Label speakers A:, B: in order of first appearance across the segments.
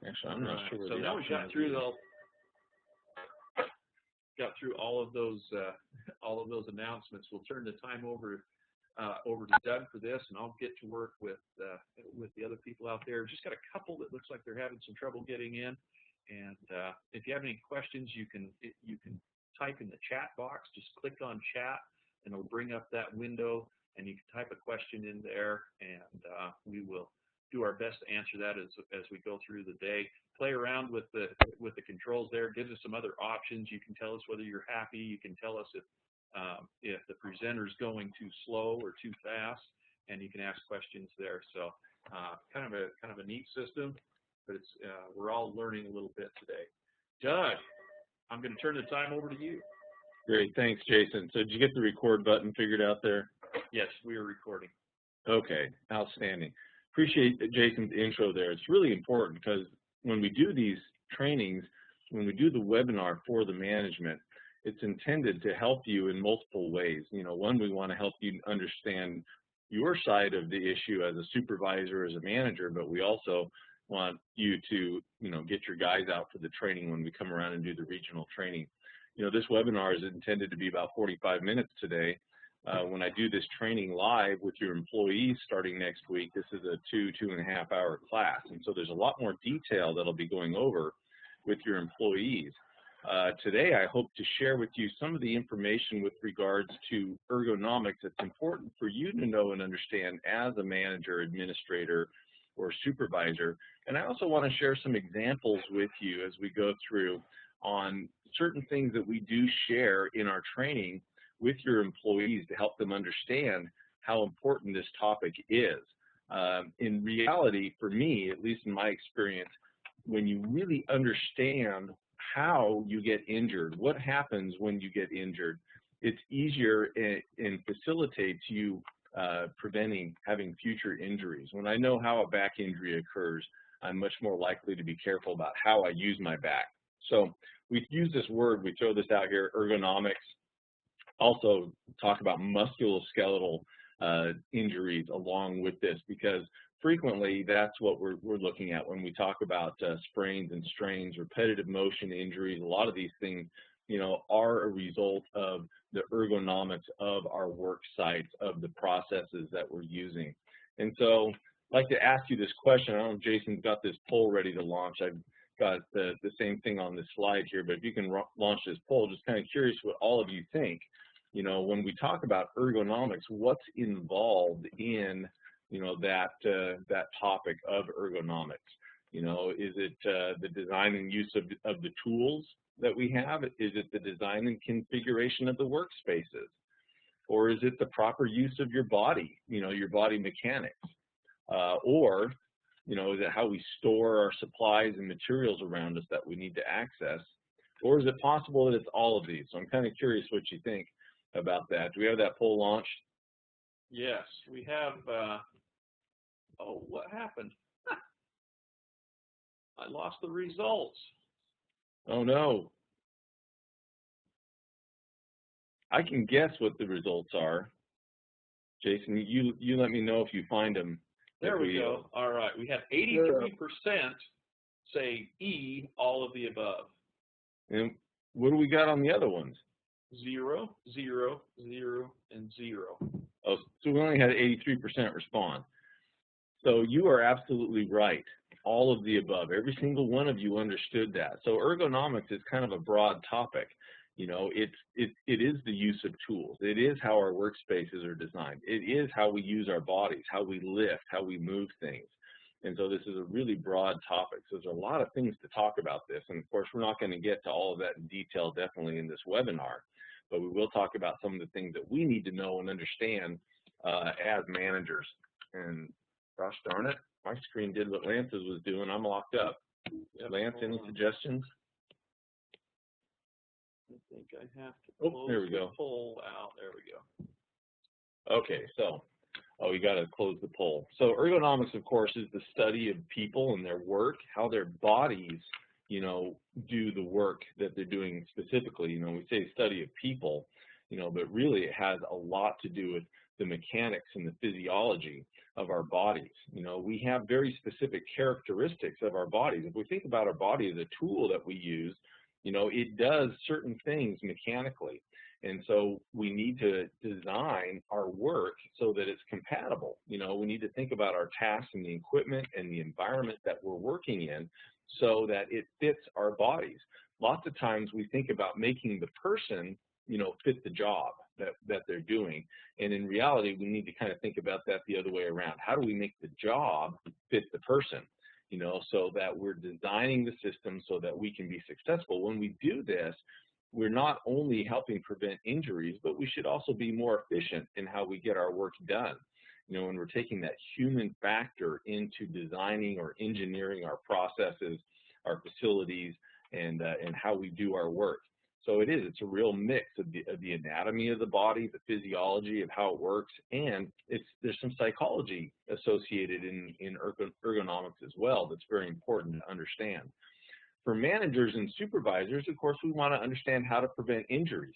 A: Actually, I'm not sure where
B: so
A: the
B: now we
A: option
B: got
A: is
B: through
A: either.
B: all of those announcements. We'll turn the time over to Doug for this, and I'll get to work with the other people out there. Just got a couple that looks like they're having some trouble getting in, and if you have any questions, you can type in the chat box. Just click on chat, and it'll bring up that window, and you can type a question in there, and we will do our best to answer that as we go through the day. Play around with the controls there. Gives us some other options. You can tell us whether you're happy. You can tell us if the presenter's going too slow or too fast, and you can ask questions there. So kind of a neat system, but it's we're all learning a little bit today. Doug, I'm going to turn the time over to you.
A: Great, thanks, Jason. So did you get the record button figured out there?
B: Yes, we are recording.
A: Okay, outstanding. Appreciate Jason's intro there. It's really important because when we do these trainings, when we do the webinar for the management, it's intended to help you in multiple ways. You know, one, we want to help you understand your side of the issue as a supervisor, as a manager, but we also want you to, you know, get your guys out for the training when we come around and do the regional training. You know, this webinar is intended to be about 45 minutes today. When I do this training live with your employees starting next week, this is a 2.5 hour class. And so there's a lot more detail that'll be going over with your employees. Today, I hope to share with you some of the information with regards to ergonomics that's important for you to know and understand as a manager, administrator, or supervisor. And I also want to share some examples with you as we go through on certain things that we do share in our training with your employees to help them understand how important this topic is. In reality, for me, at least in my experience, when you really understand how you get injured, what happens when you get injured, it's easier and facilitates you preventing having future injuries. When I know how a back injury occurs, I'm much more likely to be careful about how I use my back. So we use this word, we throw this out here, ergonomics. Also talk about musculoskeletal injuries along with this, because frequently that's what we're looking at when we talk about sprains and strains, repetitive motion injuries. A lot of these things, you know, are a result of the ergonomics of our work sites, of the processes that we're using. And so I'd like to ask you this question. I don't know if Jason's got this poll ready to launch. I've got the same thing on this slide here, but if you can launch this poll, just kind of curious what all of you think. You know, when we talk about ergonomics, what's involved in, you know, that topic of ergonomics? You know, is it the design and use of the tools that we have? Is it the design and configuration of the workspaces? Or is it the proper use of your body, you know, your body mechanics? Or, you know, is it how we store our supplies and materials around us that we need to access? Or is it possible that it's all of these? So I'm kind of curious what you think about that. Do we have that poll launched?
B: Yes, we have. Oh, what happened? I lost the results.
A: Oh, no. I can guess what the results are. Jason, you let me know if you find them.
B: There we go. All right. We have 83% say E, all of the above.
A: And what do we got on the other ones?
B: 0, 0, 0, and 0.
A: Oh, so we only had 83% respond. So you are absolutely right. All of the above. Every single one of you understood that. So ergonomics is kind of a broad topic. You know, it is the use of tools. It is how our workspaces are designed. It is how we use our bodies, how we lift, how we move things. And so this is a really broad topic. So there's a lot of things to talk about this. And of course, we're not going to get to all of that in detail definitely in this webinar, but we will talk about some of the things that we need to know and understand as managers. And gosh darn it, my screen did what Lance's was doing. I'm locked up. Yep. Lance, any suggestions?
B: I think I have to
A: close the
B: poll out. There we go.
A: Okay, so, you got to close the poll. So ergonomics, of course, is the study of people and their work, how their bodies, you know, do the work that they're doing specifically. You know, we say study of people, you know, but really it has a lot to do with the mechanics and the physiology of our bodies. You know, we have very specific characteristics of our bodies. If we think about our body as a tool that we use, you know, it does certain things mechanically. And so we need to design our work so that it's compatible. You know, we need to think about our tasks and the equipment and the environment that we're working in so that it fits our bodies. Lots of times we think about making the person, you know, fit the job that they're doing. And in reality, we need to kind of think about that the other way around. How do we make the job fit the person? You know, so that we're designing the system so that we can be successful. When we do this, we're not only helping prevent injuries, but we should also be more efficient in how we get our work done. You know, when we're taking that human factor into designing or engineering our processes, our facilities, and how we do our work. So it's a real mix of the anatomy of the body, the physiology of how it works, and there's some psychology associated in ergonomics as well that's very important to understand. For managers and supervisors, of course, we want to understand how to prevent injuries.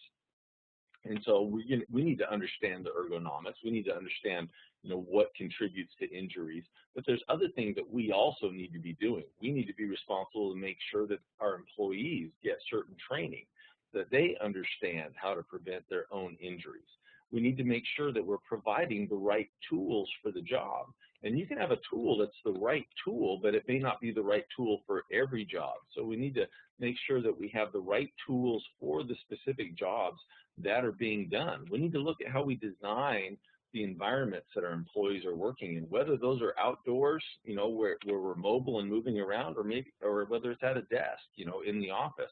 A: And so we need to understand the ergonomics. We need to understand, you know, what contributes to injuries. But there's other things that we also need to be doing. We need to be responsible to make sure that our employees get certain training, that they understand how to prevent their own injuries. We need to make sure that we're providing the right tools for the job. And you can have a tool that's the right tool, but it may not be the right tool for every job. So we need to make sure that we have the right tools for the specific jobs that are being done. We need to look at how we design the environments that our employees are working in, whether those are outdoors, you know, where we're mobile and moving around, or whether it's at a desk, you know, in the office.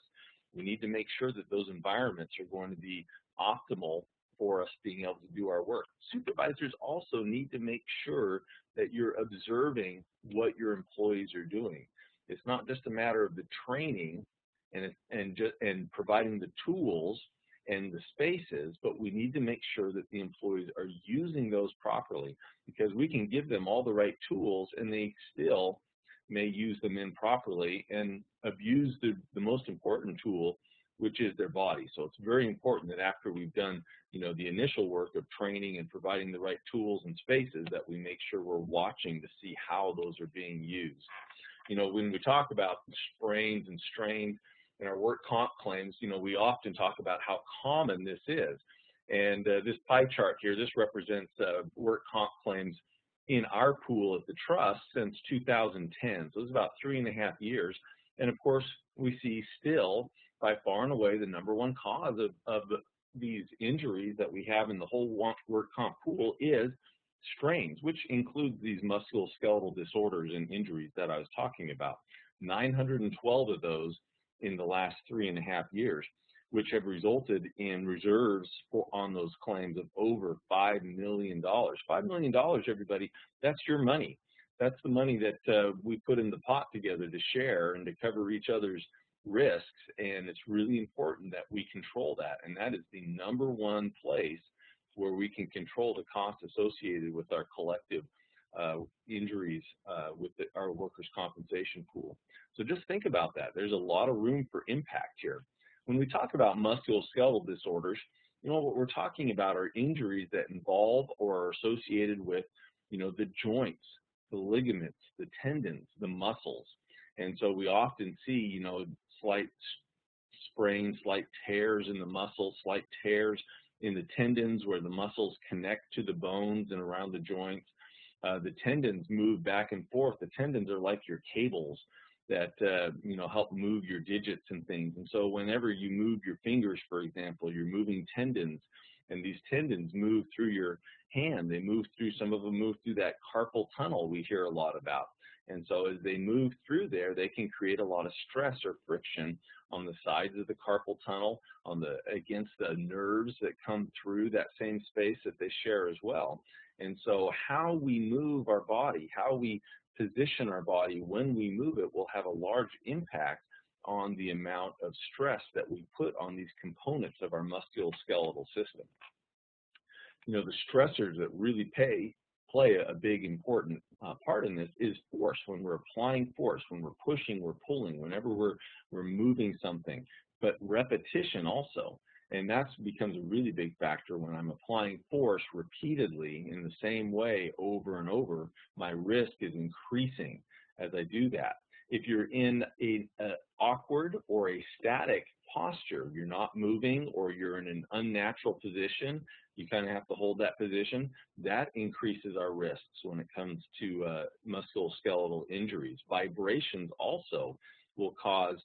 A: We need to make sure that those environments are going to be optimal for us being able to do our work. Supervisors also need to make sure that you're observing what your employees are doing. It's not just a matter of the training and providing the tools and the spaces, but we need to make sure that the employees are using those properly, because we can give them all the right tools and they still may use them improperly and abuse the most important tool, which is their body. So it's very important that after we've done, you know, the initial work of training and providing the right tools and spaces, that we make sure we're watching to see how those are being used. You know, when we talk about sprains and strains in our work comp claims, you know, we often talk about how common this is. And this pie chart here, this represents work comp claims in our pool at the trust since 2010. So it's about 3.5 years. And of course, we see still by far and away the #1 cause of these injuries that we have in the whole work comp pool is strains, which includes these musculoskeletal disorders and injuries that I was talking about. 912 of those in the last 3.5 years, which have resulted in reserves on those claims of over $5 million. $5 million, everybody, that's your money. That's the money that we put in the pot together to share and to cover each other's risks, and it's really important that we control that, and that is the #1 place where we can control the costs associated with our collective injuries with our workers' compensation pool. So just think about that. There's a lot of room for impact here. When we talk about musculoskeletal disorders, you know, what we're talking about are injuries that involve or are associated with, you know, the joints, the ligaments, the tendons, the muscles. And so we often see, you know, slight sprains, slight tears in the muscles, slight tears in the tendons where the muscles connect to the bones and around the joints. The tendons move back and forth. The tendons are like your cables that, you know, help move your digits and things. And so whenever you move your fingers, for example, you're moving tendons, and these tendons move through your hand. They move through, some of them move through that carpal tunnel we hear a lot about. And so as they move through there, they can create a lot of stress or friction on the sides of the carpal tunnel, against the nerves that come through that same space that they share as well. And so how we move our body, how we position our body when we move it, will have a large impact on the amount of stress that we put on these components of our musculoskeletal system. You know, the stressors that really play a big important part in this is force. When we're applying force, when we're pushing, we're pulling, whenever we're moving something, but repetition also. And that becomes a really big factor when I'm applying force repeatedly in the same way over and over. My risk is increasing as I do that. If you're in an awkward or a static posture, you're not moving or you're in an unnatural position, you kind of have to hold that position, that increases our risks when it comes to musculoskeletal injuries. Vibrations also will cause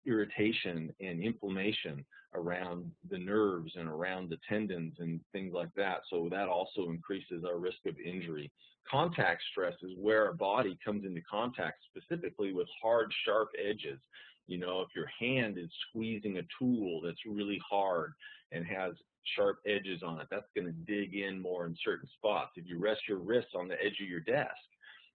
A: irritation and inflammation around the nerves and around the tendons and things like that. So that also increases our risk of injury. Contact stress is where our body comes into contact specifically with hard, sharp edges. You know, if your hand is squeezing a tool that's really hard and has sharp edges on it, that's going to dig in more in certain spots. If you rest your wrists on the edge of your desk,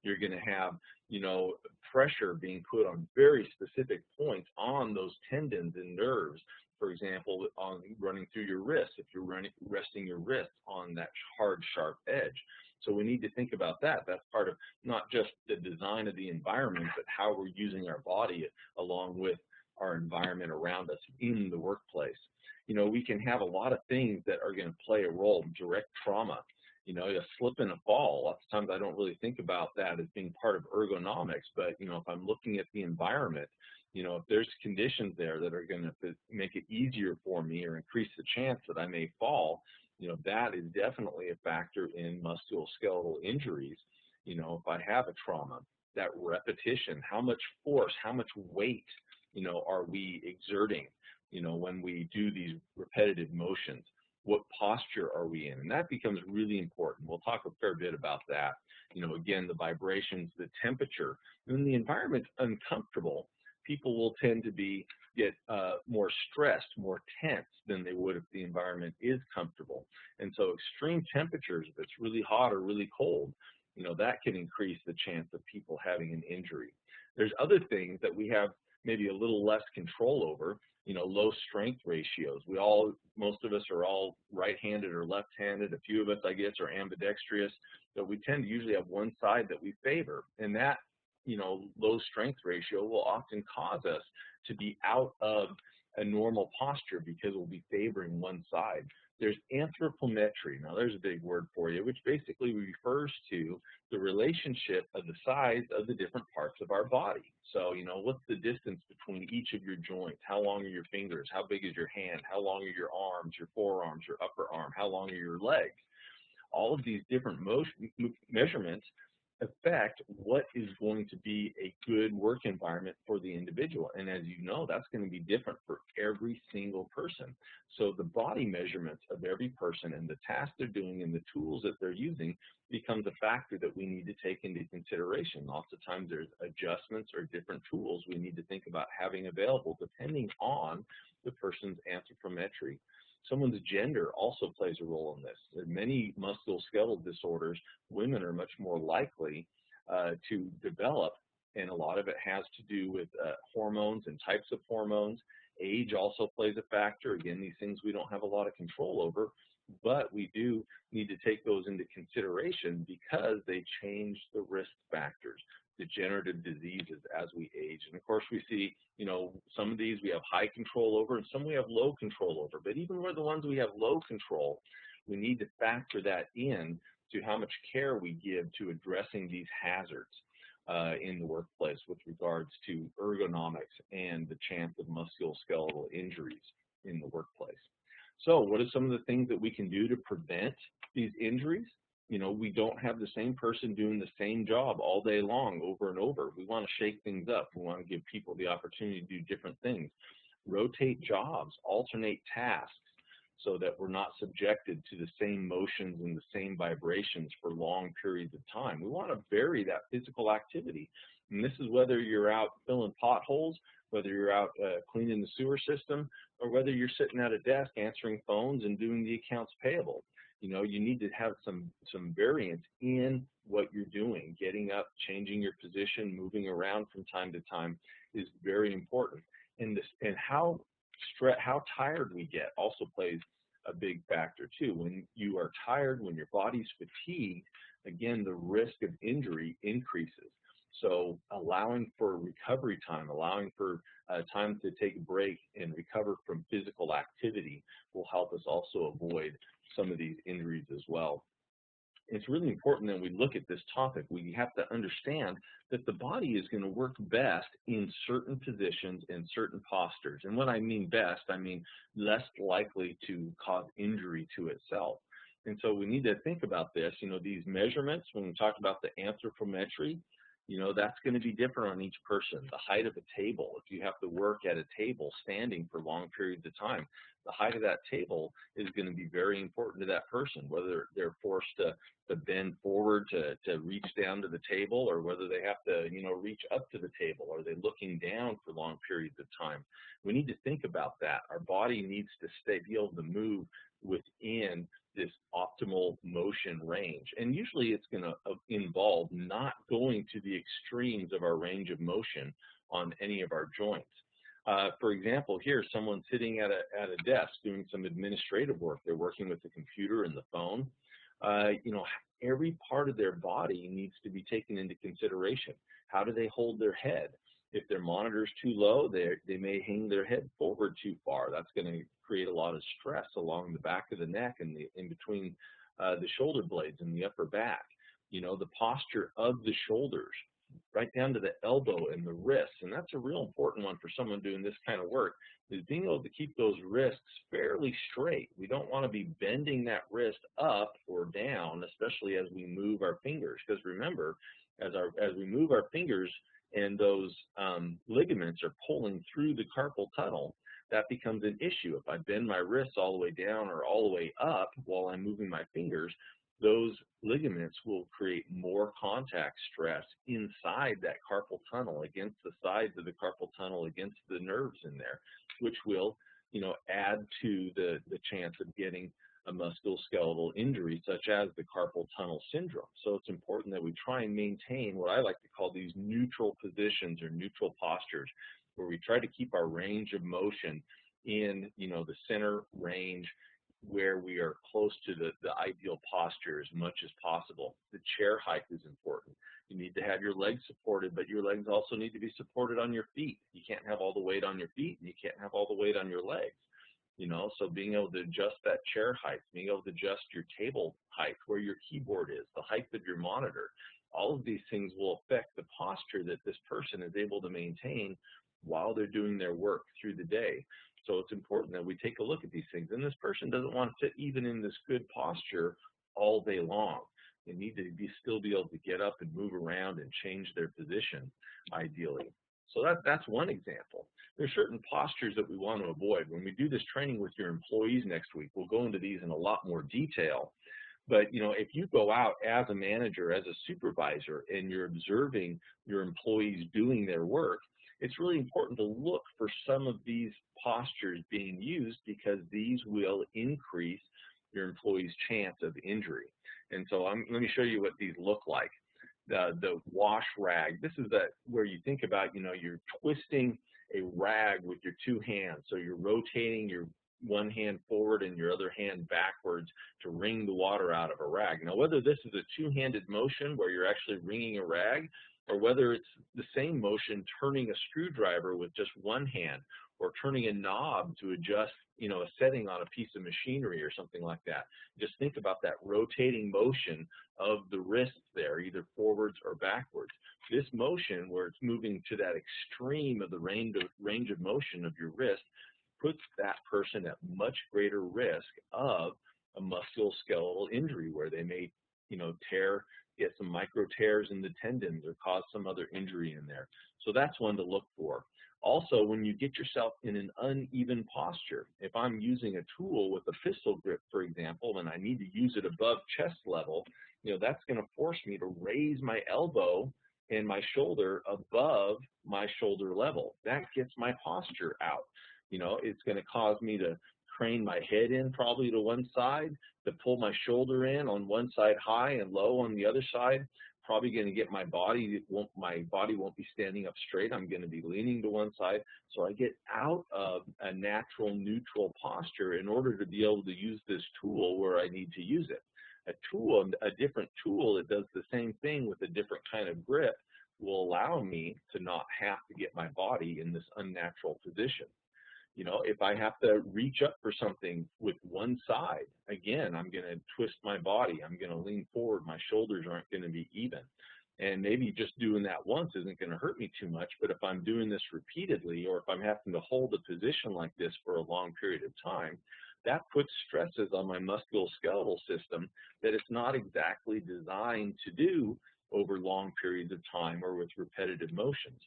A: you're going to have, you know, pressure being put on very specific points on those tendons and nerves. For example, on running through your wrist, if you're resting your wrist on that hard, sharp edge. So we need to think about that. That's part of not just the design of the environment, but how we're using our body along with our environment around us in the workplace. You know, we can have a lot of things that are going to play a role. Direct trauma, you know, a slip and a fall. Lots of times I don't really think about that as being part of ergonomics, but, you know, if I'm looking at the environment, you know, if there's conditions there that are going to make it easier for me or increase the chance that I may fall, you know, that is definitely a factor in musculoskeletal injuries. You know, if I have a trauma, that repetition, how much force, how much weight, you know, are we exerting, you know, when we do these repetitive motions? What posture are we in? And that becomes really important. We'll talk a fair bit about that. You know, again, the vibrations, the temperature. When the environment's uncomfortable, people will tend to get more stressed, more tense than they would if the environment is comfortable. And so extreme temperatures, if it's really hot or really cold, you know, that can increase the chance of people having an injury. There's other things that we have maybe a little less control over, you know, low strength ratios. Most of us are all right-handed or left-handed. A few of us, I guess, are ambidextrous, but we tend to usually have one side that we favor. And that, you know, low strength ratio will often cause us to be out of a normal posture because we'll be favoring one side. There's anthropometry. Now, there's a big word for you, which basically refers to the relationship of the size of the different parts of our body. So, you know, what's the distance between each of your joints? How long are your fingers? How big is your hand? How long are your arms, your forearms, your upper arm? How long are your legs? All of these different measurements affect what is going to be a good work environment for the individual. And as you know, that's going to be different for every single person. So the body measurements of every person and the tasks they're doing and the tools that they're using becomes a factor that we need to take into consideration. Lots of times there's adjustments or different tools we need to think about having available depending on the person's anthropometry. Someone's gender also plays a role in this. In many musculoskeletal disorders, women are much more likely to develop, and a lot of it has to do with hormones and types of hormones. Age also plays a factor. Again, these things we don't have a lot of control over, but we do need to take those into consideration because they change the risk factors. Degenerative diseases as we age. And of course we see, you know, some of these we have high control over and some we have low control over. But even with the ones we have low control, we need to factor that in to how much care we give to addressing these hazards in the workplace with regards to ergonomics and the chance of musculoskeletal injuries in the workplace. So what are some of the things that we can do to prevent these injuries? You know, we don't have the same person doing the same job all day long over and over. We want to shake things up. We want to give people the opportunity to do different things. Rotate jobs, alternate tasks so that we're not subjected to the same motions and the same vibrations for long periods of time. We want to vary that physical activity. And this is whether you're out filling potholes, whether you're out cleaning the sewer system, or whether you're sitting at a desk answering phones and doing the accounts payable. You know, you need to have some variance in what you're doing. Getting up, changing your position, moving around from time to time is very important. And how tired we get also plays a big factor too. When you are tired, when your body's fatigued, again, the risk of injury increases. So allowing for recovery time, allowing for time to take a break and recover from physical activity will help us also avoid some of these injuries as well. It's really important that we look at this topic. We have to understand that the body is going to work best in certain positions and certain postures. And when I mean best, I mean less likely to cause injury to itself. And so we need to think about this, these measurements, when we talk about the anthropometry, that's going to be different on each person. The height of a table, if you have to work at a table standing for long periods of time, the height of that table is going to be very important to that person, whether they're forced to bend forward to reach down to the table, or whether they have to, reach up to the table. Are they looking down for long periods of time? We need to think about that. Our body needs to be able to move within this optimal motion range. And usually it's going to involve not going to the extremes of our range of motion on any of our joints. For example, here, someone sitting at a desk doing some administrative work. They're working with the computer and the phone. Every part of their body needs to be taken into consideration. How do they hold their head? If their monitor's too low, they may hang their head forward too far. That's going to create a lot of stress along the back of the neck and in between the shoulder blades and the upper back. The posture of the shoulders, right down to the elbow and the wrists. And that's a real important one for someone doing this kind of work, is being able to keep those wrists fairly straight. We don't want to be bending that wrist up or down, especially as we move our fingers. Because remember, as we move our fingers and those ligaments are pulling through the carpal tunnel, that becomes an issue. If I bend my wrists all the way down or all the way up while I'm moving my fingers, those ligaments will create more contact stress inside that carpal tunnel, against the sides of the carpal tunnel, against the nerves in there, which will, add to the chance of getting a musculoskeletal injury, such as the carpal tunnel syndrome. So it's important that we try and maintain what I like to call these neutral positions or neutral postures, where we try to keep our range of motion in, the center range, where we are close to the ideal posture as much as possible. The chair height is important. You need to have your legs supported, but your legs also need to be supported on your feet. You can't have all the weight on your feet, and you can't have all the weight on your legs. So being able to adjust that chair height, being able to adjust your table height, where your keyboard is, the height of your monitor, all of these things will affect the posture that this person is able to maintain while they're doing their work through the day. So it's important that we take a look at these things. And this person doesn't want to sit even in this good posture all day long. They need to still be able to get up and move around and change their position, ideally. So that's one example. There's certain postures that we want to avoid. When we do this training with your employees next week, we'll go into these in a lot more detail. But, if you go out as a manager, as a supervisor, and you're observing your employees doing their work, it's really important to look for some of these postures being used, because these will increase your employee's chance of injury. And so let me show you what these look like. The wash rag, this is where you think about, you're twisting a rag with your two hands. So you're rotating your one hand forward and your other hand backwards to wring the water out of a rag. Now, whether this is a two-handed motion where you're actually wringing a rag, or whether it's the same motion turning a screwdriver with just one hand, or turning a knob to adjust, a setting on a piece of machinery or something like that. Just think about that rotating motion of the wrist there, either forwards or backwards. This motion, where it's moving to that extreme of the range of motion of your wrist, puts that person at much greater risk of a musculoskeletal injury, where they may, get some micro tears in the tendons or cause some other injury in there. So that's one to look for. Also, when you get yourself in an uneven posture, if I'm using a tool with a pistol grip, for example, and I need to use it above chest level, that's going to force me to raise my elbow and my shoulder above my shoulder level. That gets my posture out. It's going to cause me to crane my head in probably to one side, to pull my shoulder in on one side high and low on the other side. Probably going to get my body won't be standing up straight. I'm going to be leaning to one side. So I get out of a natural neutral posture in order to be able to use this tool where I need to use it. A different tool that does the same thing with a different kind of grip will allow me to not have to get my body in this unnatural position. You know, if I have to reach up for something with one side, again, I'm going to twist my body. I'm going to lean forward. My shoulders aren't going to be even. And maybe just doing that once isn't going to hurt me too much, but if I'm doing this repeatedly, or if I'm having to hold a position like this for a long period of time, that puts stresses on my musculoskeletal system that it's not exactly designed to do over long periods of time or with repetitive motions.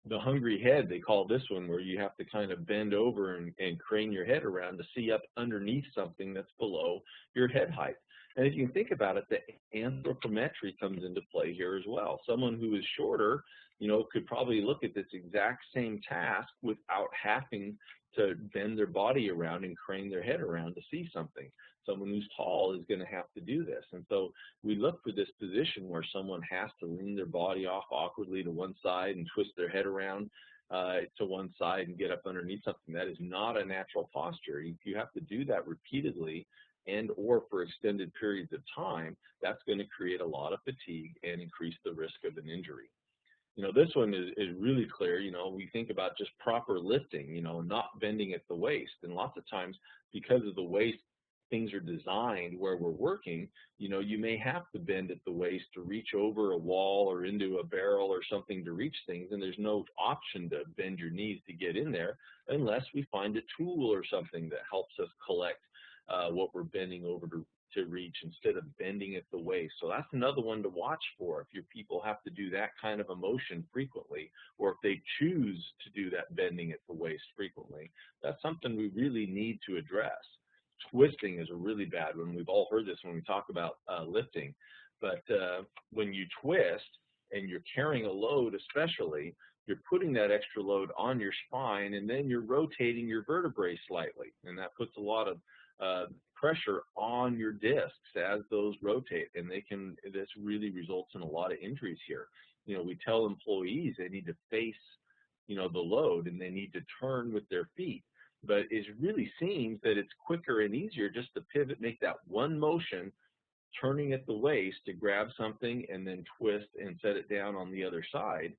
A: The hungry head, they call this one, where you have to kind of bend over and crane your head around to see up underneath something that's below your head height. And if you can think about it, the anthropometry comes into play here as well. Someone who is shorter, you know, could probably look at this exact same task without having to bend their body around and crane their head around to see something. Someone who's tall is going to have to do this. And so we look for this position where someone has to lean their body off awkwardly to one side and twist their head around to one side and get up underneath something. That is not a natural posture. If you have to do that repeatedly and or for extended periods of time, that's going to create a lot of fatigue and increase the risk of an injury. You know, this one is really clear. You know, we think about just proper lifting, you know, not bending at the waist. And lots of times, because of the waist, things are designed where we're working, you know, you may have to bend at the waist to reach over a wall or into a barrel or something to reach things, and there's no option to bend your knees to get in there unless we find a tool or something that helps us collect what we're bending over to reach instead of bending at the waist. So that's another one to watch for if your people have to do that kind of a motion frequently, or if they choose to do that bending at the waist frequently. That's something we really need to address. Twisting is a really bad one. We've all heard this when we talk about lifting, but when you twist and you're carrying a load especially, you're putting that extra load on your spine, and then you're rotating your vertebrae slightly, and that puts a lot of pressure on your discs as those rotate, and this really results in a lot of injuries here. You know, we tell employees they need to face, you know, the load, and they need to turn with their feet, but it really seems that it's quicker and easier just to pivot, make that one motion, turning at the waist to grab something and then twist and set it down on the other side.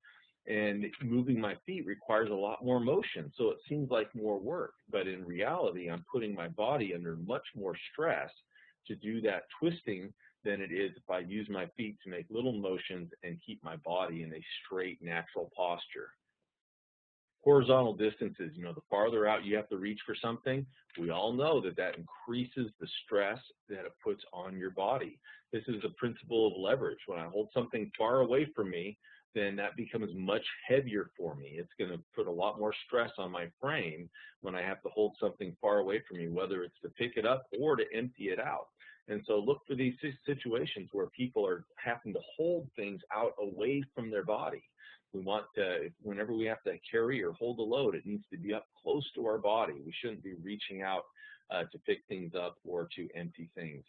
A: And moving my feet requires a lot more motion, so it seems like more work. But in reality, I'm putting my body under much more stress to do that twisting than it is if I use my feet to make little motions and keep my body in a straight, natural posture. Horizontal distances, you know, the farther out you have to reach for something, we all know that that increases the stress that it puts on your body. This is the principle of leverage. When I hold something far away from me, then that becomes much heavier for me. It's going to put a lot more stress on my frame when I have to hold something far away from me, whether it's to pick it up or to empty it out. And so look for these situations where people are having to hold things out away from their body. We want to, whenever we have to carry or hold a load, it needs to be up close to our body. We shouldn't be reaching out to pick things up or to empty things.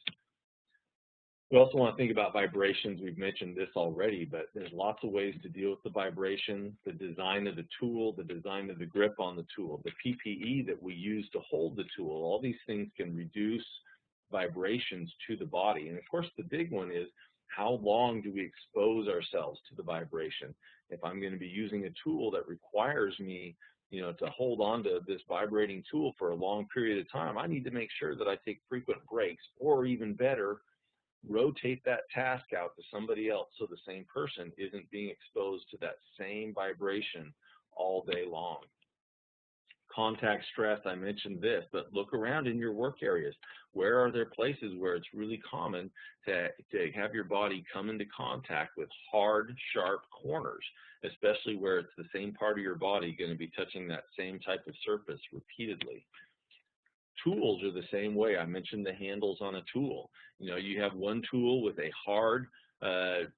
A: We also want to think about vibrations. We've mentioned this already, but there's lots of ways to deal with the vibration, the design of the tool, the design of the grip on the tool, the PPE that we use to hold the tool. All these things can reduce vibrations to the body. And of course, the big one is, how long do we expose ourselves to the vibration? If I'm going to be using a tool that requires me, you know, to hold on to this vibrating tool for a long period of time, I need to make sure that I take frequent breaks, or even better, rotate that task out to somebody else so the same person isn't being exposed to that same vibration all day long. Contact stress, I mentioned this, but look around in your work areas. Where are there places where it's really common to have your body come into contact with hard, sharp corners, especially where it's the same part of your body going to be touching that same type of surface repeatedly? Tools are the same way. I mentioned the handles on a tool. You know, you have one tool with a hard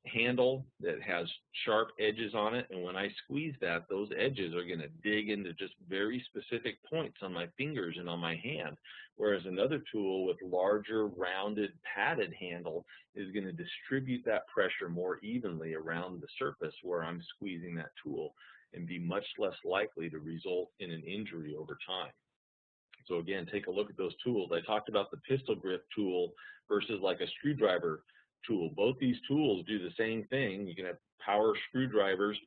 A: handle that has sharp edges on it, and when I squeeze that, those edges are going to dig into just very specific points on my fingers and on my hand, whereas another tool with larger, rounded, padded handle is going to distribute that pressure more evenly around the surface where I'm squeezing that tool, and be much less likely to result in an injury over time. So again, take a look at those tools. I talked about the pistol grip tool versus like a screwdriver tool. Both these tools do the same thing. You can have power screwdrivers,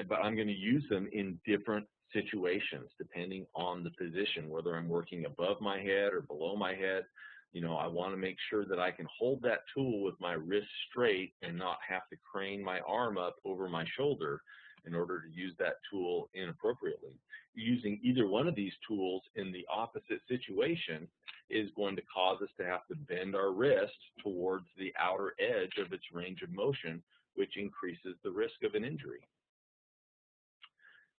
A: but I'm going to use them in different situations depending on the position, whether I'm working above my head or below my head. You know, I want to make sure that I can hold that tool with my wrist straight and not have to crane my arm up over my shoulder in order to use that tool inappropriately. Using either one of these tools in the opposite situation is going to cause us to have to bend our wrist towards the outer edge of its range of motion, which increases the risk of an injury.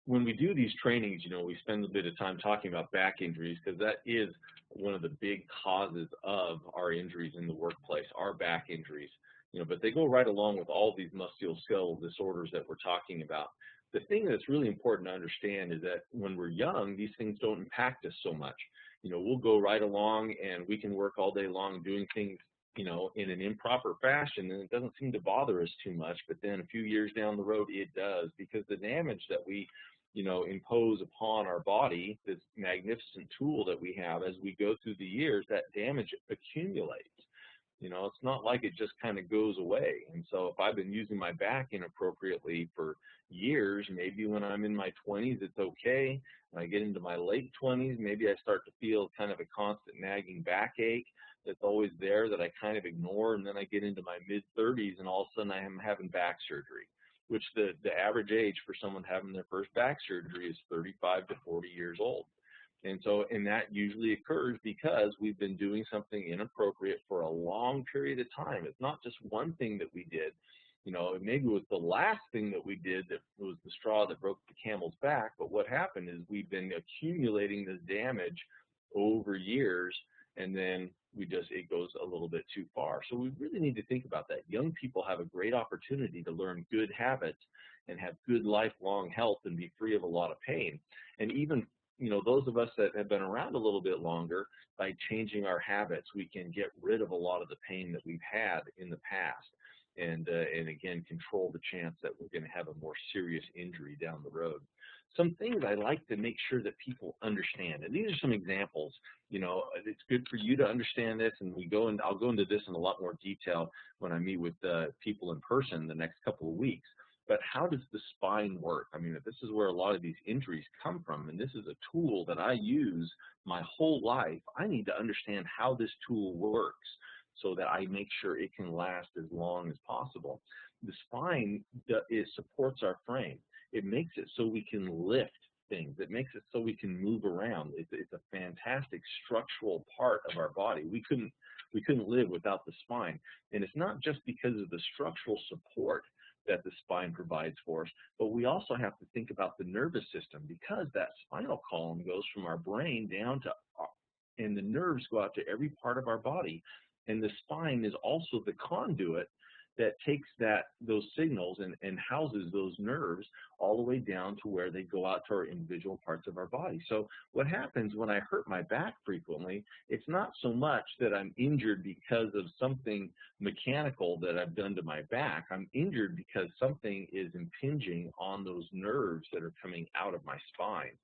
A: When we do these trainings, you know, we spend a bit of time talking about back injuries because that is one of the big causes of our injuries in the workplace, our back injuries. You know, but they go right along with all these musculoskeletal disorders that we're talking about. The thing that's really important to understand is that when we're young, these things don't impact us so much. You know, we'll go right along and we can work all day long doing things, you know, in an improper fashion, and it doesn't seem to bother us too much. But then a few years down the road, it does, because the damage that we, you know, impose upon our body, this magnificent tool that we have, as we go through the years, that damage accumulates. You know, it's not like it just kind of goes away. And so if I've been using my back inappropriately for years, maybe when I'm in my 20s, it's okay. When I get into my late 20s, maybe I start to feel kind of a constant nagging backache that's always there that I kind of ignore. And then I get into my mid-30s, and all of a sudden I am having back surgery, which the average age for someone having their first back surgery is 35 to 40 years old. And so, and that usually occurs because we've been doing something inappropriate for a long period of time. It's not just one thing that we did. You know, maybe it was the last thing that we did that was the straw that broke the camel's back, but what happened is we've been accumulating this damage over years, and then it goes a little bit too far. So we really need to think about that. Young people have a great opportunity to learn good habits and have good lifelong health and be free of a lot of pain. And even, you know, those of us that have been around a little bit longer, by changing our habits, we can get rid of a lot of the pain that we've had in the past, and again, control the chance that we're going to have a more serious injury down the road. Some things I like to make sure that people understand, and these are some examples. You know, it's good for you to understand this, and I'll go into this in a lot more detail when I meet with people in person the next couple of weeks. But how does the spine work? I mean, this is where a lot of these injuries come from, and this is a tool that I use my whole life. I need to understand how this tool works so that I make sure it can last as long as possible. The spine, it supports our frame. It makes it so we can lift things. It makes it so we can move around. It's a fantastic structural part of our body. We couldn't live without the spine. And it's not just because of the structural support that the spine provides for us, but we also have to think about the nervous system, because that spinal column goes from our brain down to, and the nerves go out to every part of our body. And the spine is also the conduit that takes those signals and houses those nerves all the way down to where they go out to our individual parts of our body. So what happens when I hurt my back frequently, it's not so much that I'm injured because of something mechanical that I've done to my back. I'm injured because something is impinging on those nerves that are coming out of my spine.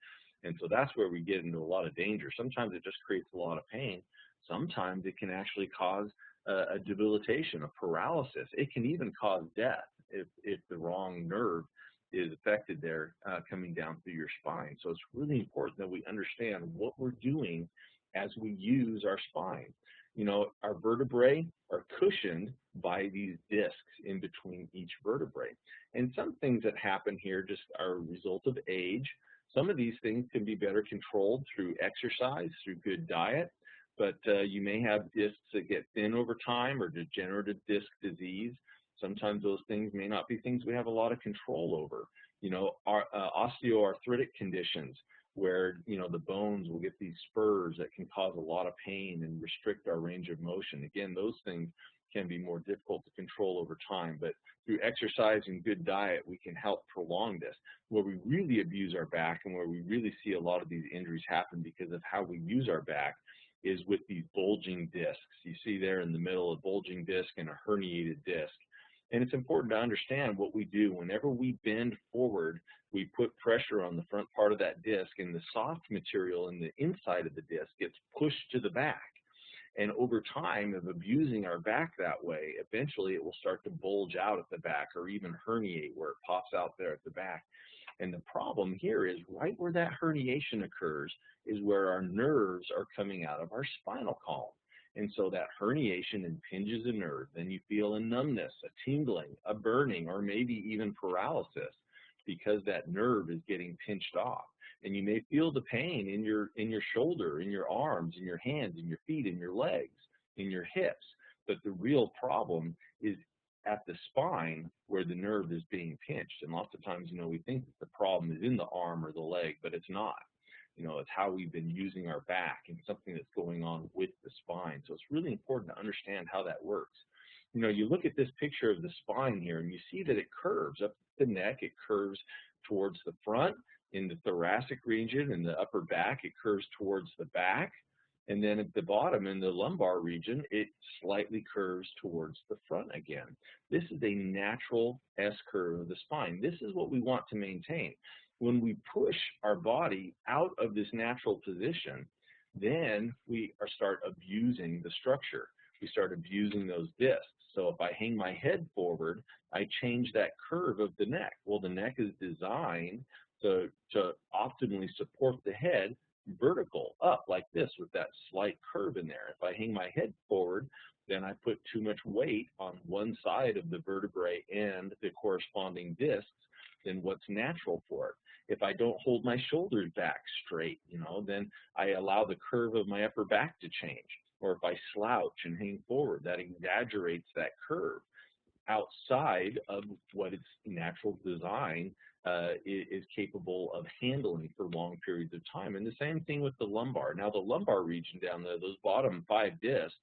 A: And so that's where we get into a lot of danger. Sometimes it just creates a lot of pain. Sometimes it can actually cause a debilitation, a paralysis. It can even cause death if the wrong nerve is affected there coming down through your spine. So it's really important that we understand what we're doing as we use our spine. You know, our vertebrae are cushioned by these discs in between each vertebrae. And some things that happen here just are a result of age. Some of these things can be better controlled through exercise, through good diet. But you may have discs that get thin over time, or degenerative disc disease. Sometimes those things may not be things we have a lot of control over. You know, our osteoarthritic conditions, where, you know, the bones will get these spurs that can cause a lot of pain and restrict our range of motion. Again, those things can be more difficult to control over time, but through exercise and good diet, we can help prolong this. Where we really abuse our back and where we really see a lot of these injuries happen because of how we use our back is with these bulging discs. You see there in the middle a bulging disc and a herniated disc. And it's important to understand what we do. Whenever we bend forward, we put pressure on the front part of that disc, and the soft material in the inside of the disc gets pushed to the back. And over time of abusing our back that way, eventually it will start to bulge out at the back or even herniate where it pops out there at the back. And the problem here is right where that herniation occurs is where our nerves are coming out of our spinal column. And so that herniation impinges a nerve. Then you feel a numbness, a tingling, a burning, or maybe even paralysis because that nerve is getting pinched off. And you may feel the pain in your shoulder, in your arms, in your hands, in your feet, in your legs, in your hips. But the real problem is at the spine where the nerve is being pinched. And lots of times, we think that the problem is in the arm or the leg, but it's not. It's how we've been using our back and something that's going on with the spine. So it's really important to understand how that works. You look at this picture of the spine here and you see that it curves up the neck. It curves towards the front. In the thoracic region, in the upper back, it curves towards the back. And then at the bottom, in the lumbar region, it slightly curves towards the front again. This is a natural S-curve of the spine. This is what we want to maintain. When we push our body out of this natural position, then we start abusing the structure. We start abusing those discs. So if I hang my head forward, I change that curve of the neck. Well, the neck is designed to optimally support the head vertical up like this with that slight curve in there. If I hang my head forward, then I put too much weight on one side of the vertebrae and the corresponding discs than what's natural for it. If I don't hold my shoulders back straight, then I allow the curve of my upper back to change. Or if I slouch and hang forward, that exaggerates that curve outside of what its natural design is capable of handling for long periods of time. And the same thing with the lumbar. Now the lumbar region down there, those bottom 5 discs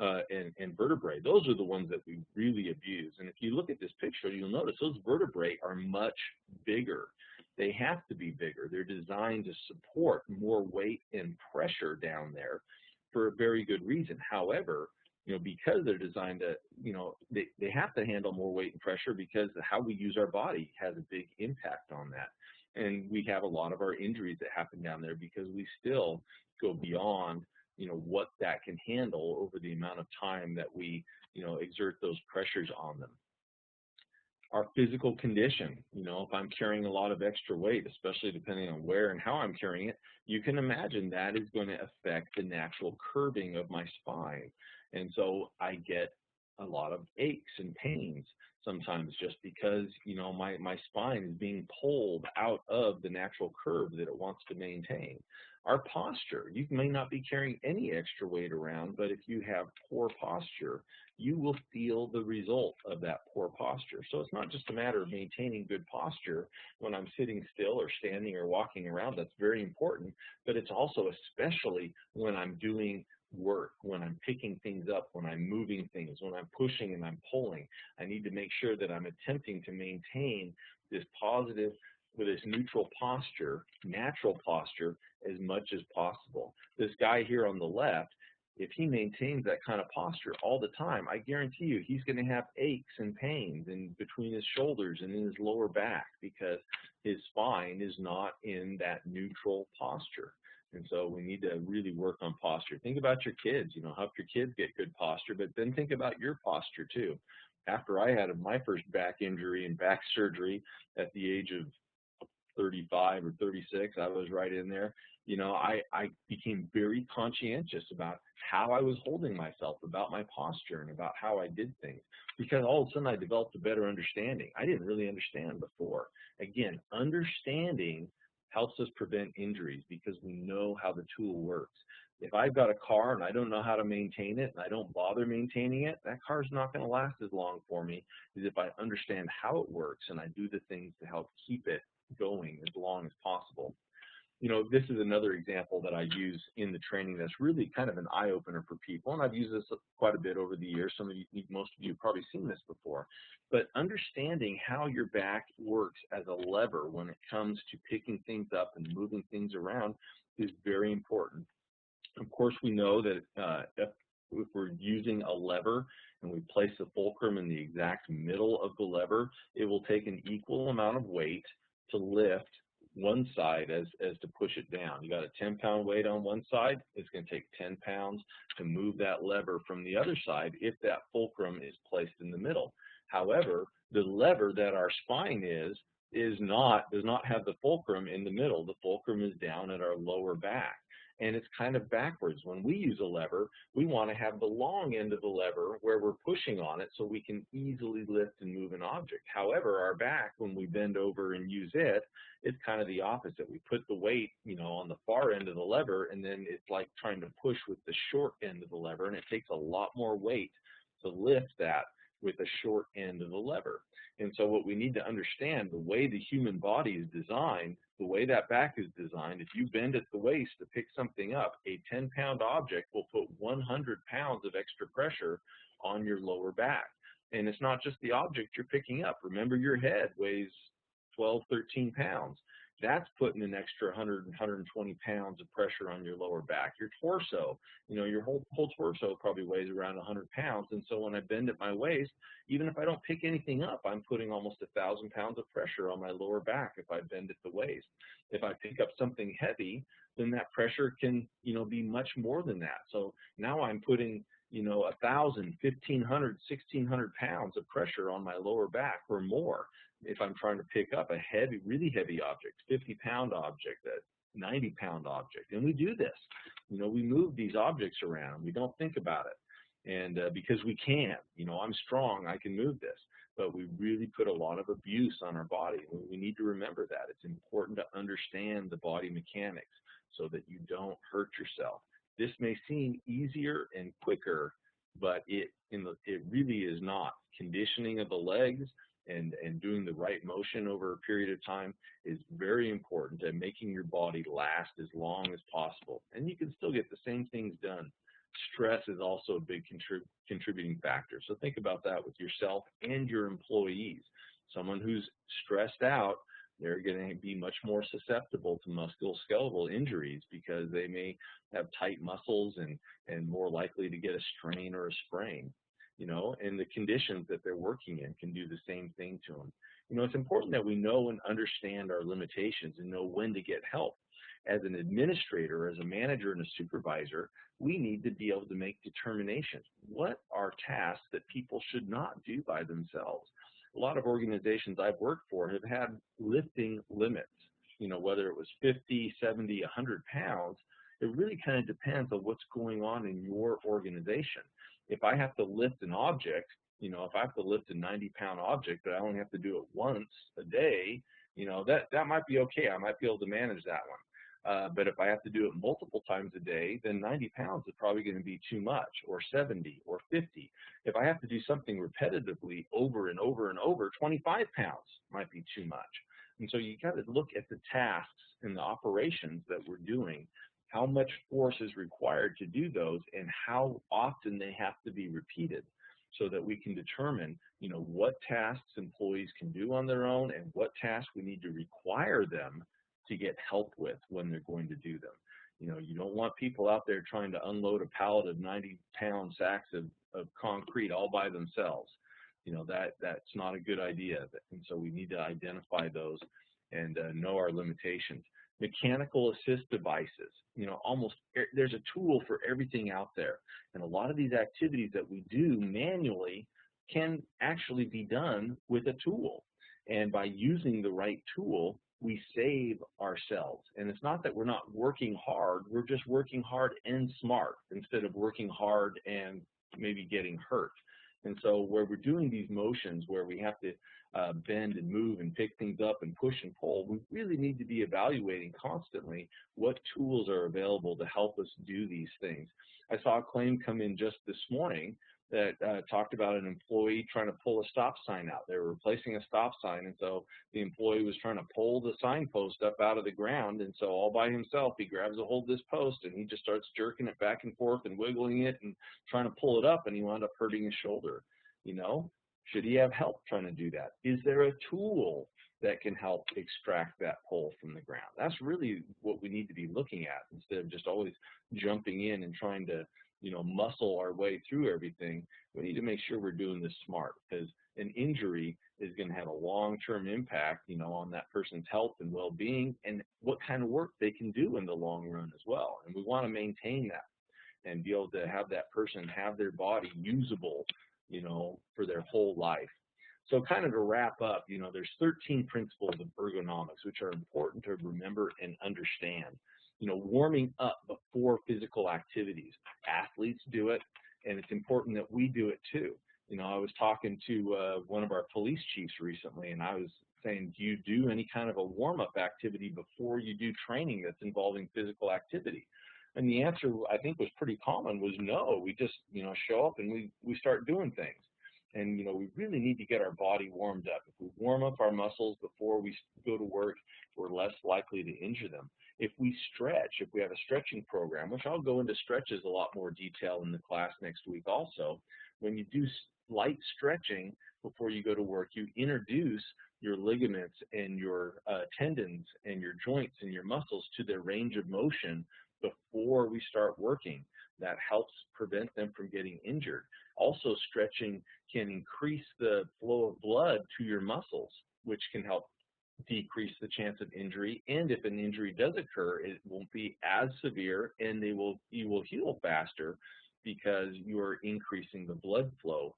A: and vertebrae, those are the ones that we really abuse. And if you look at this picture, you'll notice those vertebrae are much bigger. They have to be bigger. They're designed to support more weight and pressure down there for a very good reason. However, because they're designed to, they have to handle more weight and pressure because how we use our body has a big impact on that. And we have a lot of our injuries that happen down there because we still go beyond, what that can handle over the amount of time that we, exert those pressures on them. Our physical condition, if I'm carrying a lot of extra weight, especially depending on where and how I'm carrying it, you can imagine that is going to affect the natural curving of my spine. And so I get a lot of aches and pains sometimes just because, my spine is being pulled out of the natural curve that it wants to maintain. Our posture, you may not be carrying any extra weight around, but if you have poor posture, you will feel the result of that poor posture. So it's not just a matter of maintaining good posture when I'm sitting still or standing or walking around. That's very important, but it's also especially when I'm doing work, when I'm picking things up, when I'm moving things, when I'm pushing and I'm pulling. I need to make sure that I'm attempting to maintain this positive, with this neutral posture, natural posture, as much as possible. This guy here on the left, if he maintains that kind of posture all the time, I guarantee you he's going to have aches and pains in between his shoulders and in his lower back because his spine is not in that neutral posture. And so we need to really work on posture. Think about your kids, help your kids get good posture, but then think about your posture too. After I had my first back injury and back surgery at the age of 35 or 36, I was right in there. I became very conscientious about how I was holding myself, about my posture, and about how I did things, because all of a sudden I developed a better understanding. I didn't really understand before. Again, understanding helps us prevent injuries because we know how the tool works. If I've got a car and I don't know how to maintain it and I don't bother maintaining it, that car's not going to last as long for me as if I understand how it works and I do the things to help keep it going as long as possible. This is another example that I use in the training that's really kind of an eye-opener for people, and I've used this quite a bit over the years. Most of you have probably seen this before, but understanding how your back works as a lever when it comes to picking things up and moving things around is very important. Of course, we know that if we're using a lever and we place the fulcrum in the exact middle of the lever, it will take an equal amount of weight to lift one side as to push it down. You got a 10-pound weight on one side, it's going to take 10 pounds to move that lever from the other side if that fulcrum is placed in the middle. However, the lever that our spine does not have the fulcrum in the middle. The fulcrum is down at our lower back. And it's kind of backwards. When we use a lever, we want to have the long end of the lever where we're pushing on it so we can easily lift and move an object. However, our back, when we bend over and use it, it's kind of the opposite. We put the weight, on the far end of the lever, and then it's like trying to push with the short end of the lever, and it takes a lot more weight to lift that with the short end of the lever. And so what we need to understand, the way the human body is designed, the way that back is designed, if you bend at the waist to pick something up, a 10-pound object will put 100 pounds of extra pressure on your lower back. And it's not just the object you're picking up. Remember, your head weighs 12, 13 pounds. That's putting an extra 100, 120 pounds of pressure on your lower back. Your torso, your whole torso probably weighs around 100 pounds. And so when I bend at my waist, even if I don't pick anything up, I'm putting almost 1,000 pounds of pressure on my lower back if I bend at the waist. If I pick up something heavy, then that pressure can, be much more than that. So now I'm putting 1,000, 1,500, 1,600 pounds of pressure on my lower back or more if I'm trying to pick up a heavy, really heavy object, 50-pound object, a 90-pound object. And we do this. We move these objects around. We don't think about it. And because we can, I'm strong, I can move this. But we really put a lot of abuse on our body. We need to remember that. It's important to understand the body mechanics so that you don't hurt yourself. This may seem easier and quicker, but it really is not. Conditioning of the legs and doing the right motion over a period of time is very important, and making your body last as long as possible. And you can still get the same things done. Stress is also a big contributing factor. So think about that with yourself and your employees. Someone who's stressed out, they're going to be much more susceptible to musculoskeletal injuries because they may have tight muscles and more likely to get a strain or a sprain. And the conditions that they're working in can do the same thing to them. It's important that we know and understand our limitations and know when to get help. As an administrator, as a manager and a supervisor, we need to be able to make determinations. What are tasks that people should not do by themselves? A lot of organizations I've worked for have had lifting limits, whether it was 50, 70, 100 pounds. It really kind of depends on what's going on in your organization. If I have to lift an object, if I have to lift a 90-pound object, but I only have to do it once a day, that might be okay. I might be able to manage that one. But if I have to do it multiple times a day, then 90 pounds is probably going to be too much, or 70, or 50. If I have to do something repetitively over and over and over, 25 pounds might be too much. And so you got to look at the tasks and the operations that we're doing, how much force is required to do those, and how often they have to be repeated, so that we can determine, what tasks employees can do on their own and what tasks we need to require them to get help with when they're going to do them. You don't want people out there trying to unload a pallet of 90-pound sacks of concrete all by themselves. That's not a good idea. And so we need to identify those and know our limitations. Mechanical assist devices, there's a tool for everything out there. And a lot of these activities that we do manually can actually be done with a tool. And by using the right tool, we save ourselves. And it's not that we're not working hard, we're just working hard and smart instead of working hard and maybe getting hurt. And so where we're doing these motions where we have to bend and move and pick things up and push and pull, we really need to be evaluating constantly what tools are available to help us do these things. I saw a claim come in just this morning that talked about an employee trying to pull a stop sign out. They were replacing a stop sign, and so the employee was trying to pull the signpost up out of the ground, and so all by himself, he grabs a hold of this post, and he just starts jerking it back and forth and wiggling it and trying to pull it up, and he wound up hurting his shoulder. Should he have help trying to do that? Is there a tool that can help extract that pole from the ground? That's really what we need to be looking at instead of just always jumping in and trying to muscle our way through everything. We need to make sure we're doing this smart, because an injury is going to have a long-term impact, on that person's health and well-being and what kind of work they can do in the long run as well. And we want to maintain that and be able to have that person have their body usable, for their whole life. So kind of to wrap up, there's 13 principles of ergonomics, which are important to remember and understand. Warming up before physical activities. Athletes do it, and it's important that we do it too. I was talking to one of our police chiefs recently, and I was saying, do you do any kind of a warm-up activity before you do training that's involving physical activity? And the answer, I think, was pretty common, was no. We just, show up and we start doing things. And, we really need to get our body warmed up. If we warm up our muscles before we go to work, we're less likely to injure them. If we stretch, if we have a stretching program, which I'll go into stretches a lot more detail in the class next week also, when you do light stretching before you go to work, you introduce your ligaments and your tendons and your joints and your muscles to their range of motion before we start working. That helps prevent them from getting injured. Also, stretching can increase the flow of blood to your muscles, which can help decrease the chance of injury. And if an injury does occur, it won't be as severe, and you will heal faster because you are increasing the blood flow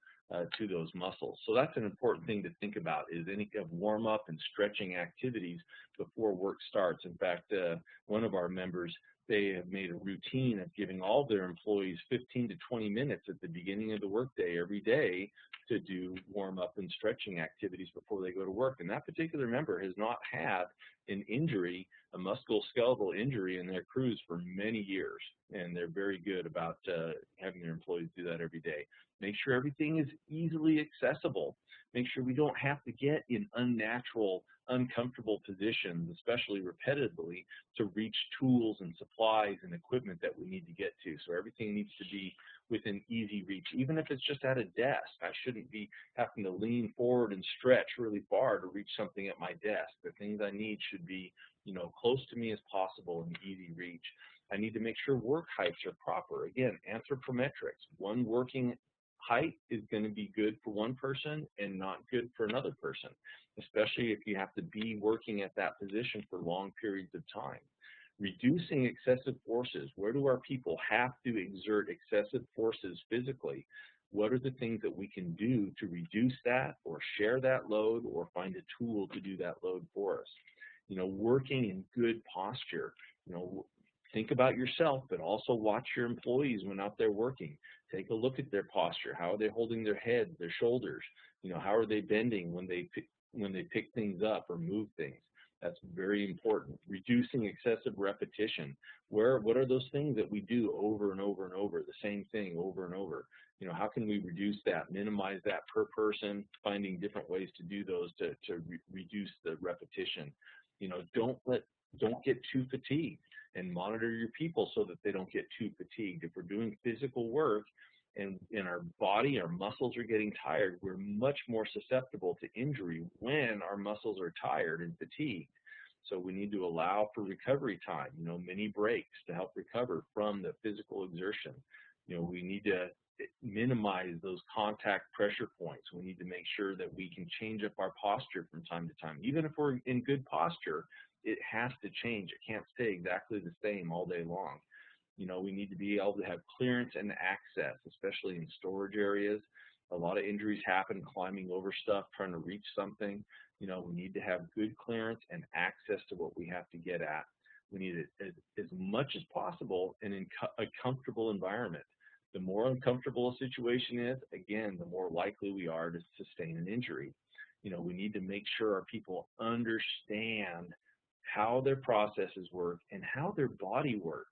A: to those muscles. So that's an important thing to think about, is any kind of warm-up and stretching activities before work starts. In fact, one of our members, they have made a routine of giving all their employees 15 to 20 minutes at the beginning of the workday every day to do warm-up and stretching activities before they go to work. And that particular member has not had an injury, a musculoskeletal injury in their crews for many years. And they're very good about having their employees do that every day. Make sure everything is easily accessible. Make sure we don't have to get in unnatural, uncomfortable positions, especially repetitively, to reach tools and supplies and equipment that we need to get to. So everything needs to be within easy reach, even if it's just at a desk. I shouldn't be having to lean forward and stretch really far to reach something at my desk. The things I need should be, close to me as possible and easy reach. I need to make sure work heights are proper. Again, anthropometrics. One working height is going to be good for one person and not good for another person, especially if you have to be working at that position for long periods of time. Reducing excessive forces. Where do our people have to exert excessive forces physically? What are the things that we can do to reduce that or share that load or find a tool to do that load for us? Working in good posture. Think about yourself, but also watch your employees when out there working. Take a look at their posture. How are they holding their head, their shoulders? How are they bending when they pick things up or move things? That's very important. Reducing excessive repetition. What are those things that we do over and over and over, the same thing over and over? How can we reduce that, minimize that per person, finding different ways to do those to reduce the repetition. Don't get too fatigued, and monitor your people so that they don't get too fatigued. If we're doing physical work and in our body, our muscles are getting tired, we're much more susceptible to injury when our muscles are tired and fatigued. So we need to allow for recovery time, mini breaks to help recover from the physical exertion. We need to minimize those contact pressure points. We need to make sure that we can change up our posture from time to time. Even if we're in good posture, it has to change. It can't stay exactly the same all day long. We need to be able to have clearance and access, especially in storage areas. A lot of injuries happen climbing over stuff, trying to reach something. We need to have good clearance and access to what we have to get at. We need it as much as possible and in a comfortable environment. The more uncomfortable a situation is, again, the more likely we are to sustain an injury. We need to make sure our people understand how their processes work and how their body works.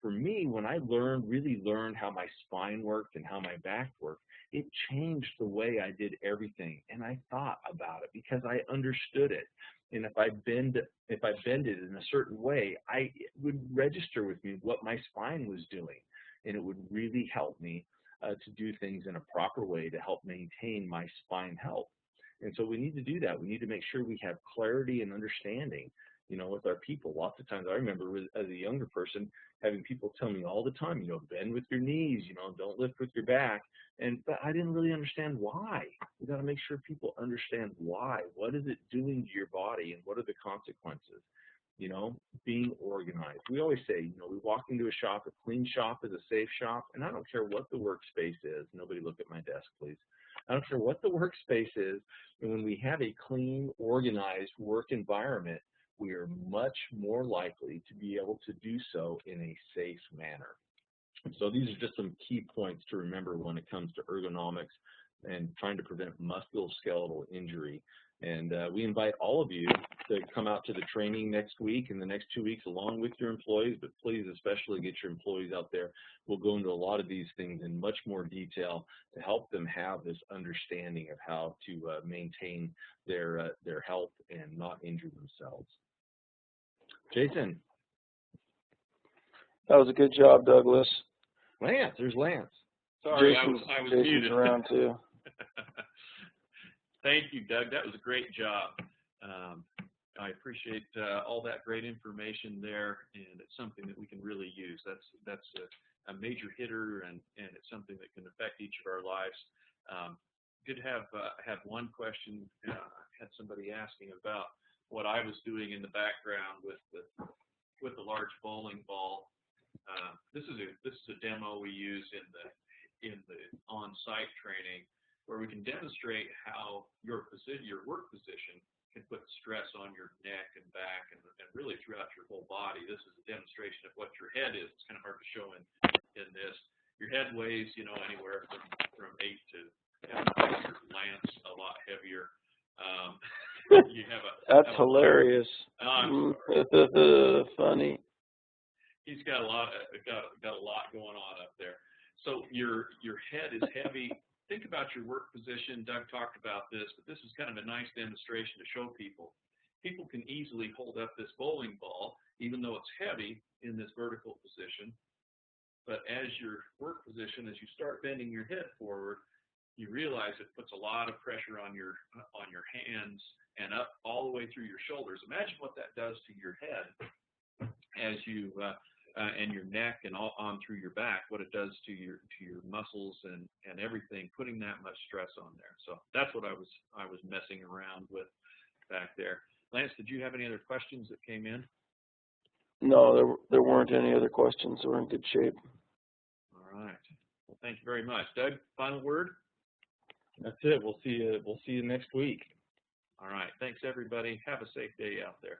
A: For me, when I really learned how my spine worked and how my back worked, it changed the way I did everything. And I thought about it because I understood it. And if I bend it in a certain way, it would register with me what my spine was doing. And it would really help me to do things in a proper way to help maintain my spine health. And so we need to do that. We need to make sure we have clarity and understanding. you know, with our people. Lots of times I remember as a younger person having people tell me all the time, you know, bend with your knees, you know, don't lift with your back. But I didn't really understand why. We got to make sure people understand why. What is it doing to your body and what are the consequences? You know, being organized. We always say, you know, we walk into a shop, a clean shop is a safe shop, and I don't care what the workspace is. Nobody look at my desk, please. I don't care what the workspace is, and when we have a clean, organized work environment, we are much more likely to be able to do so in a safe manner. And so these are just some key points to remember when it comes to ergonomics and trying to prevent musculoskeletal injury. And we invite all of you to come out to the training next week and the next 2 weeks along with your employees, but please especially get your employees out there. We'll go into a lot of these things in much more detail to help them have this understanding of how to maintain their health and not injure themselves. Jason.
C: That was a good job, Douglas.
A: Lance, there's Lance.
B: Sorry,
C: Jason's
B: I was
C: Jason's
B: muted.
C: around too.
B: Thank you, Doug. That was a great job. I appreciate all that great information there, and it's something that we can really use. That's a major hitter, and it's something that can affect each of our lives. Did have one question. Had somebody asking about what I was doing in the background with the large bowling ball. This is a demo we use in the on-site training, where we can demonstrate how your work position can put stress on your neck and back and really throughout your whole body. This is a demonstration of what your head is. It's kind of hard to show in this. Your head weighs, you know, anywhere from 8 to Lance a lot heavier. You have
C: That's hilarious. Funny.
B: He's got a lot going on up there. So your head is heavy. Think about your work position. Doug talked about this, but this is kind of a nice demonstration to show people. People can easily hold up this bowling ball, even though it's heavy, in this vertical position. But as your work position, as you start bending your head forward, you realize it puts a lot of pressure on your hands and up all the way through your shoulders. Imagine what that does to your head as you and your neck and all on through your back, what it does to your muscles and everything, putting that much stress on there. So that's what I was messing around with back there. Lance, did you have any other questions that came in?
C: No, there weren't any other questions. We're in good shape.
B: All right. Well, thank you very much. Doug, final word?
A: That's it. We'll see you next week.
B: All right. Thanks, everybody. Have a safe day out there.